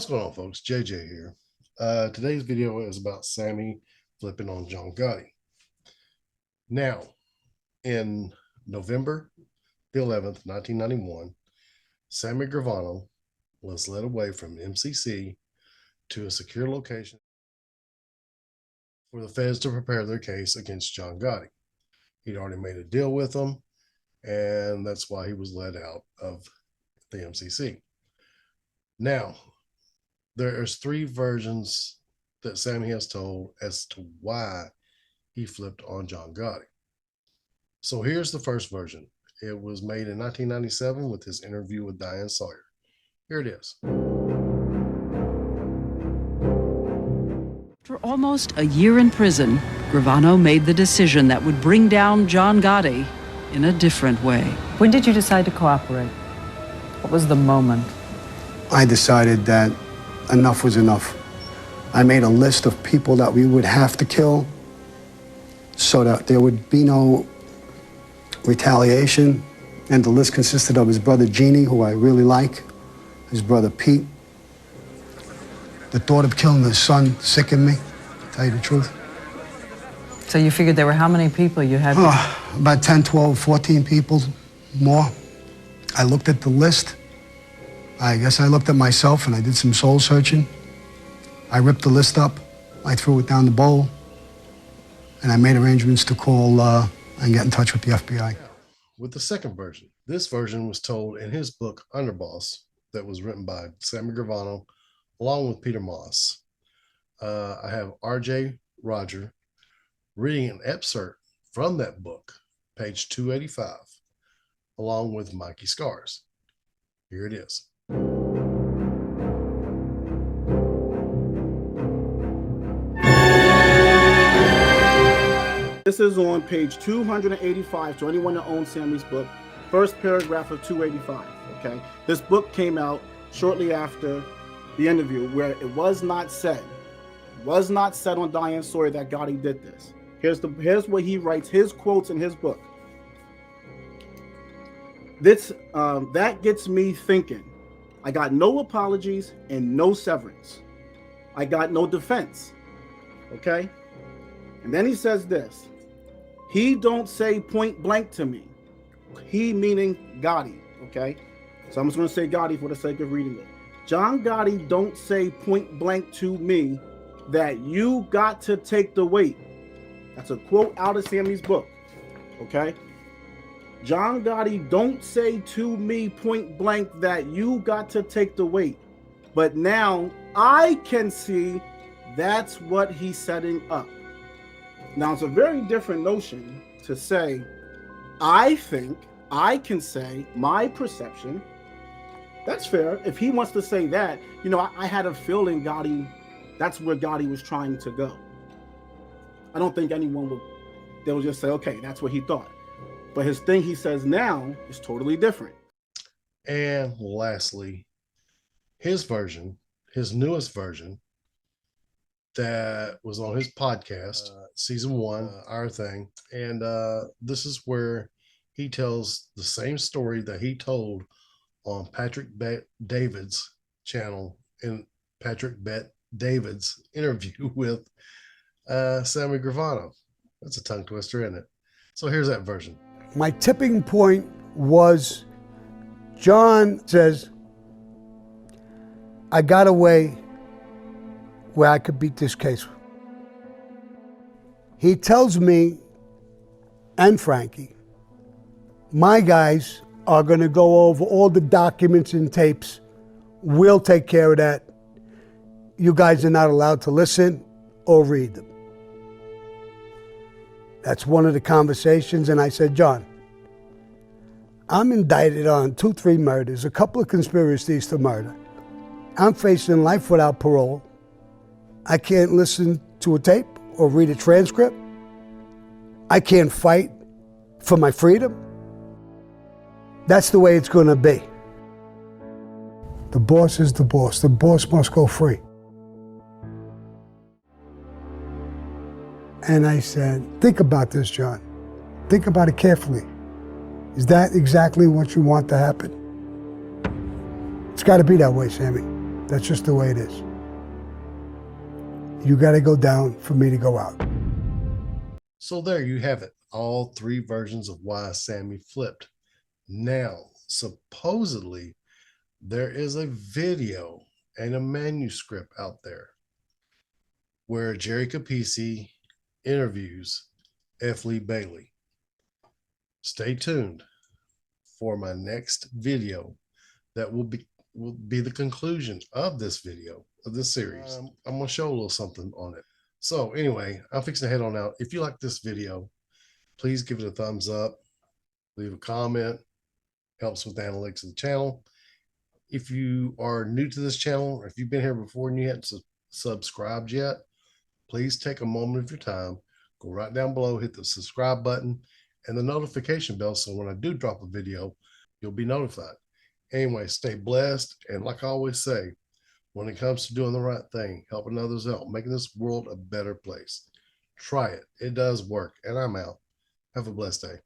What's going on, folks? JJ here. Today's video is about Sammy flipping on John Gotti. Now, in November the 11th, 1991, Sammy Gravano was led away from MCC to a secure location for the feds to prepare their case against John Gotti. He'd already made a deal with them, and that's why he was let out of the MCC. Now, there's three versions that Sammy has told as to why he flipped on John Gotti. So here's the first version. It was made in 1997 with his interview with Diane Sawyer. Here it is. For almost a year in prison, Gravano made the decision that would bring down John Gotti in a different way. When did you decide to cooperate? What was the moment? I decided that enough was enough. I made a list of people that we would have to kill so that there would be no retaliation. And the list consisted of his brother Jeannie, who I really like, his brother Pete. The thought of killing his son sickened me, to tell you the truth. So you figured there were how many people you had? About 10, 12, 14 people more. I looked at the list. I guess I looked at myself and I did some soul searching. I ripped the list up, I threw it down the bowl, and I made arrangements to call and get in touch with the FBI. With the second version, this version was told in his book Underboss that was written by Sammy Gravano along with Peter Moss. I have RJ Roger reading an excerpt from that book, page 285, along with Mikey Scars. Here it is. This is on page 285 to anyone that owns Sammy's book, first paragraph of 285, okay? This book came out shortly after the interview where it was not said on Diane Sawyer that Gotti did this. Here's what he writes, his quotes in his book. That gets me thinking. I got no apologies and no severance. I got no defense, okay? And then he says this, he don't say point blank to me. He meaning Gotti, okay? So I'm just gonna say Gotti for the sake of reading it. John Gotti don't say point blank to me that you got to take the weight. That's a quote out of Sammy's book, okay? John Gotti don't say to me point blank that you got to take the weight. But now I can see that's what he's setting up. Now it's a very different notion to say, I think, I can say, my perception. That's fair. If he wants to say that, you know, I had a feeling Gotti, that's where Gotti was trying to go. I don't think anyone they'll just say, okay, that's what he thought. But his thing he says now is totally different. And lastly, his version, his newest version, that was on his podcast, season 1, Our Thing. And this is where he tells the same story that he told on Patrick David's channel in Patrick David's interview with Sammy Gravano. That's a tongue twister, isn't it? So here's that version. My tipping point was John says, I got a way where I could beat this case. He tells me and Frankie, my guys are going to go over all the documents and tapes. We'll take care of that. You guys are not allowed to listen or read them. That's one of the conversations, and I said, John, I'm indicted on 2, 3 murders, a couple of conspiracies to murder. I'm facing life without parole. I can't listen to a tape or read a transcript. I can't fight for my freedom. That's the way it's going to be. The boss is the boss. The boss must go free. And I said, think about this, John. Think about it carefully. Is that exactly what you want to happen? It's got to be that way, Sammy. That's just the way it is. You got to go down for me to go out. So there you have it. All three versions of why Sammy flipped. Now, supposedly, there is a video and a manuscript out there where Jerry Capisi interviews F. Lee Bailey. Stay tuned for my next video that will be the conclusion of this video, of this series. I'm going to show a little something on it. So anyway, I'm fixing to head on out. If you like this video, please give it a thumbs up, leave a comment, helps with the analytics of the channel. If you are new to this channel, or if you've been here before and you haven't subscribed yet, please take a moment of your time, go right down below, hit the subscribe button and the notification bell, so when I do drop a video, you'll be notified. Anyway, stay blessed, and like I always say, when it comes to doing the right thing, helping others out, making this world a better place, try it. It does work, and I'm out. Have a blessed day.